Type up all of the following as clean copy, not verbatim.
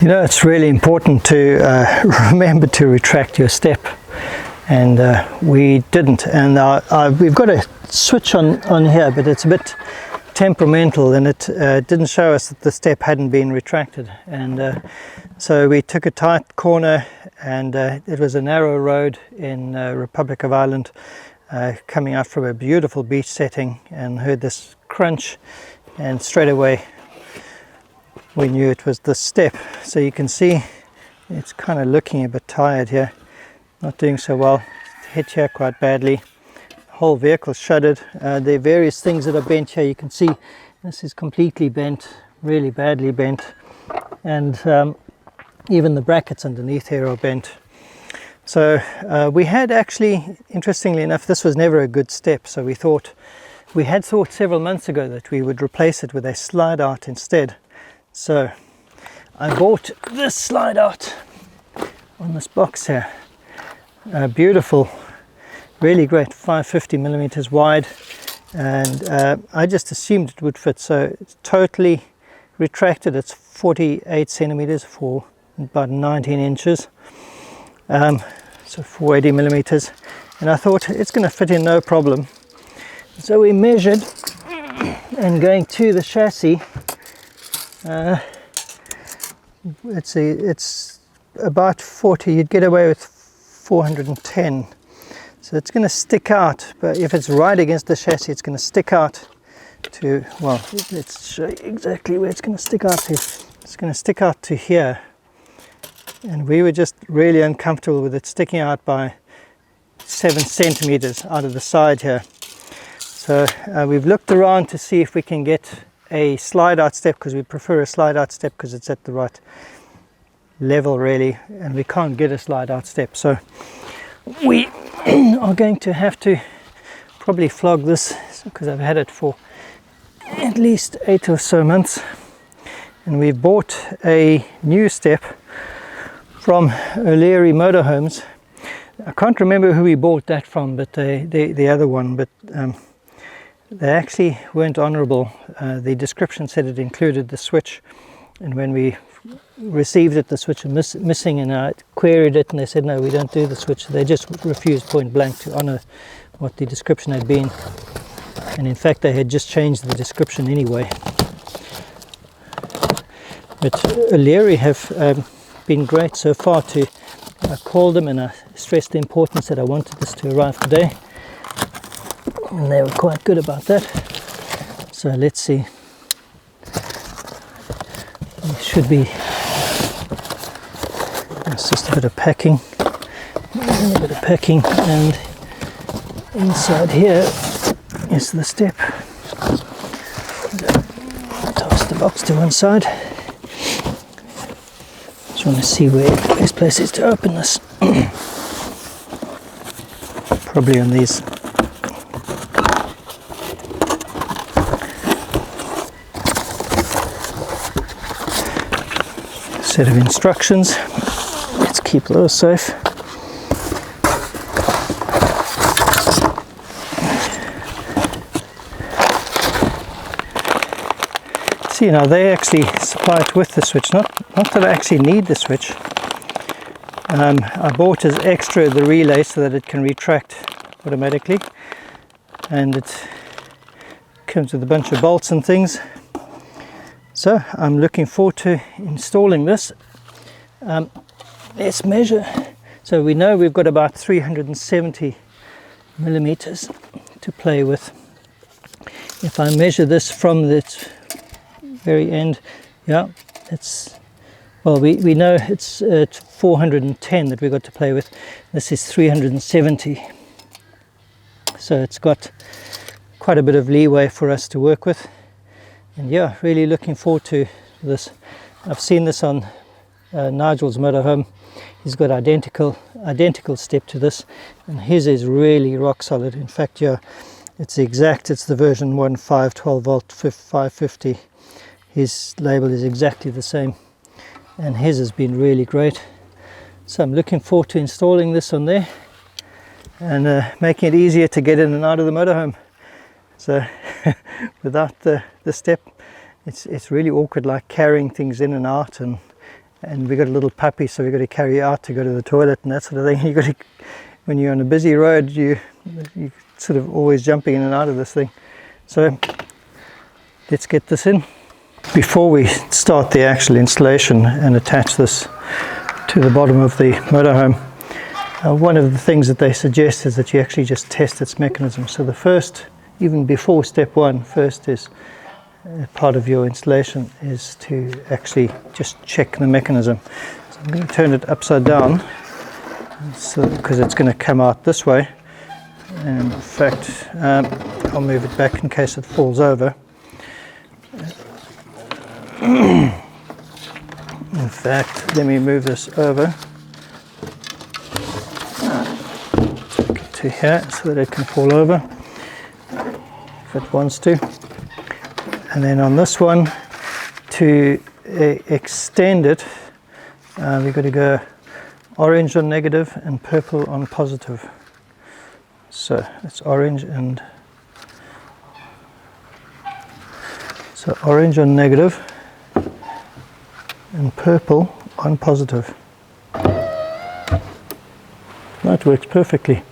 You know, it's really important to remember to retract your step, and we didn't. And we've got a switch on here, but it's a bit temperamental, and it didn't show us that the step hadn't been retracted. And so we took a tight corner, and it was a narrow road in Republic of Ireland, coming out from a beautiful beach setting, and heard this crunch, and straight away we knew it was the step. So you can see it's kind of looking a bit tired here, not doing so well. Hit here quite badly. The whole vehicle shuddered. There are various things that are bent here. You can see this is completely bent, really badly bent, and even the brackets underneath here are bent. So we had actually, interestingly enough, this was never a good step, so we had thought several months ago that we would replace it with a slide out instead. So I bought this slide out on this box here. Beautiful, really great, 550 millimeters wide, and I just assumed it would fit. So it's totally retracted. It's 48 centimeters for about 19 inches, so 480 millimeters, and I thought it's going to fit in no problem. So we measured, and going to the chassis, it's about 40. You'd get away with 410, so it's going to stick out. But if it's right against the chassis, it's going to stick out to, well, let's show you exactly where it's going to stick out to. It's going to stick out to here, and we were just really uncomfortable with it sticking out by 7 centimeters out of the side here. So we've looked around to see if we can get a slide out step, because we prefer a slide out step because it's at the right level really, and we can't get a slide out step. So we are going to have to probably flog this, because I've had it for at least 8 or so months, and we've bought a new step from O'Leary Motorhomes. I can't remember who we bought that from, but the other one, but they actually weren't honourable. The description said it included the switch, and when we received it, the switch was missing, and I queried it, and they said no, we don't do the switch. They just refused point blank to honour what the description had been, and in fact they had just changed the description anyway. But O'Leary have been great so far. I called them and I stressed the importance that I wanted this to arrive today, and they were quite good about that. So let's see, it should be, it's just a bit of packing, and inside here is the step. Toss the box to one side. Just want to see where the best place is to open this. Probably on these set of instructions. Let's keep those safe. See, now they actually supply it with the switch, not that I actually need the switch. I bought as extra the relay so that it can retract automatically, and it comes with a bunch of bolts and things. So I'm looking forward to installing this. Let's measure. So we know we've got about 370 millimeters to play with. If I measure this from the very end, yeah, it's, well, we know it's 410 that we've got to play with. This is 370, so it's got quite a bit of leeway for us to work with. And yeah, really looking forward to this. I've seen this on Nigel's motorhome. He's got identical step to this, and his is really rock solid. In fact, yeah, it's the exact, it's the version 1.5 12 volt 550. His label is exactly the same, and his has been really great. So I'm looking forward to installing this on there and making it easier to get in and out of the motorhome. So without the step, it's really awkward, like carrying things in and out, and and we got a little puppy, so we got to carry her out to go to the toilet and that sort of thing. You got to, when you're on a busy road, you sort of always jumping in and out of this thing. So let's get this in. Before we start the actual installation and attach this to the bottom of the motorhome, one of the things that they suggest is that you actually just test its mechanism. So the first, even before step one, first is part of your installation is to actually just check the mechanism. So I'm going to turn it upside down, so because it's going to come out this way. And in fact, I'll move it back in case it falls over. In fact, let me move this over. Take it to here so that it can fall over if it wants to. And then on this one, to extend it, we've got to go orange on negative and purple on positive. So it's orange and so orange on negative and purple on positive. That works perfectly.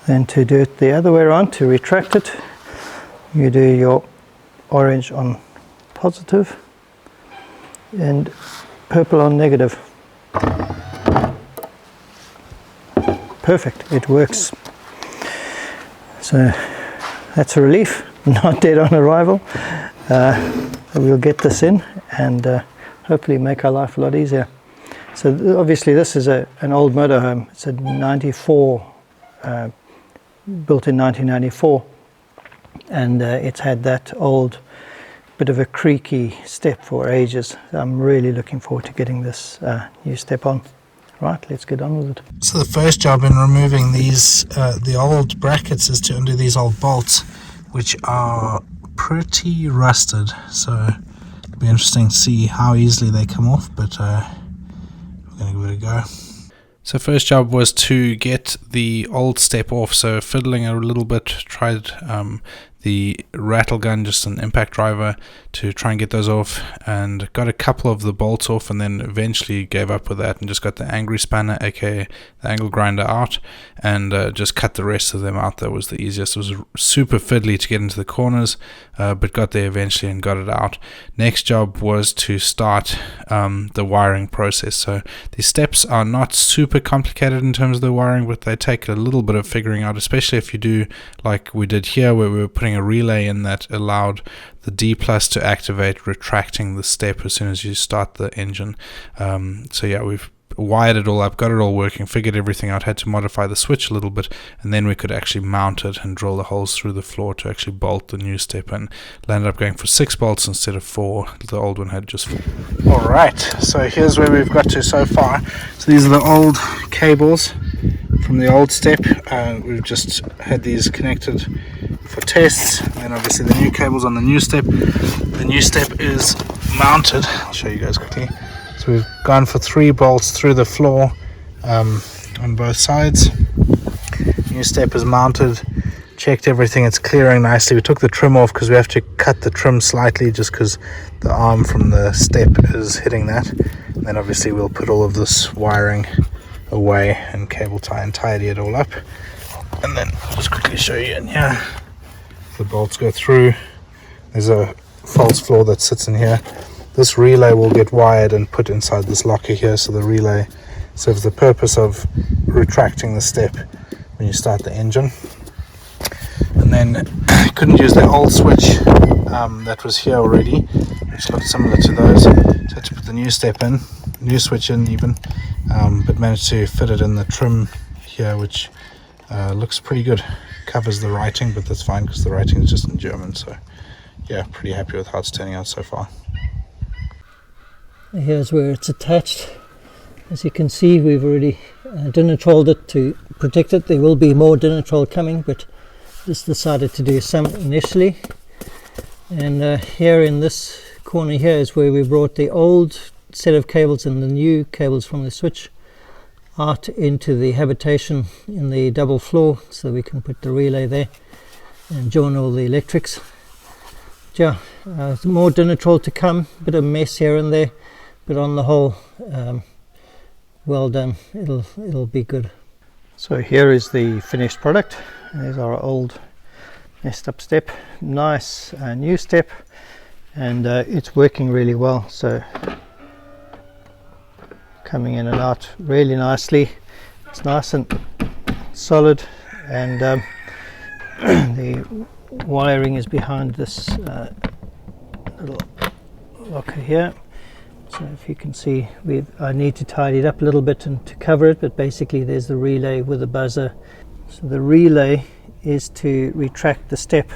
Then to do it the other way around, to retract it, you do your orange on positive and purple on negative. Perfect, it works. So that's a relief, not dead on arrival. We'll get this in and hopefully make our life a lot easier. So obviously this is an old motorhome. It's a 94, built in 1994, and it's had that old bit of a creaky step for ages. I'm really looking forward to getting this new step on. Right, let's get on with it. So the first job in removing these, the old brackets, is to undo these old bolts, which are pretty rusted. So it'll be interesting to see how easily they come off, but we're going to give it a go. So first job was to get the old step off. So fiddling a little bit, tried the rattle gun, just an impact driver, to try and get those off, and got a couple of the bolts off, and then eventually gave up with that and just got the angry spanner, aka the angle grinder, out, and just cut the rest of them out. That was the easiest. It was super fiddly to get into the corners, but got there eventually and got it out. Next job was to start the wiring process. So these steps are not super complicated in terms of the wiring, but they take a little bit of figuring out, especially if you do like we did here, where we were putting a relay in that allowed the D+ to activate retracting the step as soon as you start the engine. So yeah, we've wired it all up, got it all working, figured everything out, had to modify the switch a little bit, and then we could actually mount it and drill the holes through the floor to actually bolt the new step in. Landed up going for 6 bolts instead of 4. The old one had just 4. Alright, so here's where we've got to so far. So these are the old cables from the old step. We've just had these connected for tests, and obviously the new cables on the new step. The new step is mounted. I'll show you guys quickly. So we've gone for 3 bolts through the floor on both sides. New step is mounted, checked everything, it's clearing nicely. We took the trim off because we have to cut the trim slightly just because the arm from the step is hitting that. And then obviously we'll put all of this wiring away and cable tie and tidy it all up. And then I'll just quickly show you in here. The bolts go through. There's a false floor that sits in here. This relay will get wired and put inside this locker here, so the relay serves the purpose of retracting the step when you start the engine. And then I couldn't use the old switch that was here already, which looked similar to those, so I had to put the new step in, new switch in even, but managed to fit it in the trim here, which looks pretty good. Covers the writing, but that's fine because the writing is just in German, so yeah, pretty happy with how it's turning out so far. Here's where it's attached. As you can see, we've already dinitrolled it to protect it. There will be more dinitrol coming, but just decided to do some initially. And here in this corner here is where we brought the old set of cables and the new cables from the switch out into the habitation in the double floor, so we can put the relay there and join all the electrics. Yeah, more dinitrol to come, bit of mess here and there, but on the whole, well done. It'll be good. So here is the finished product. There's our old messed up step. Nice new step, and it's working really well. So coming in and out really nicely. It's nice and solid, and the wiring is behind this little locker here. So if you can see, I need to tidy it up a little bit and to cover it, but basically there's the relay with the buzzer. So the relay is to retract the step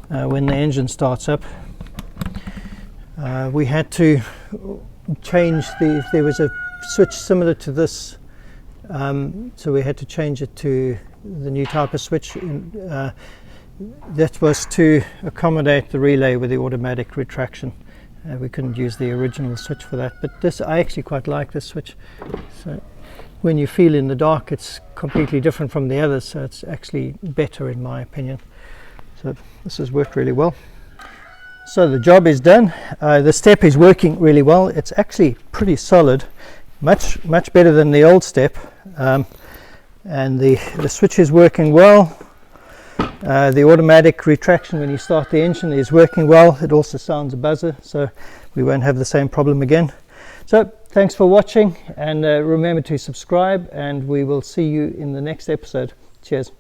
when the engine starts up. We had to change if there was a switch similar to this, so we had to change it to the new type of switch. That was to accommodate the relay with the automatic retraction. We couldn't use the original switch for that, but this, I actually quite like this switch. So when you feel in the dark, it's completely different from the others, so it's actually better in my opinion. So this has worked really well. So the job is done. The step is working really well. It's actually pretty solid, much better than the old step, and the switch is working well. The automatic retraction when you start the engine is working well. It also sounds a buzzer, so we won't have the same problem again. So thanks for watching, and remember to subscribe, and we will see you in the next episode. Cheers.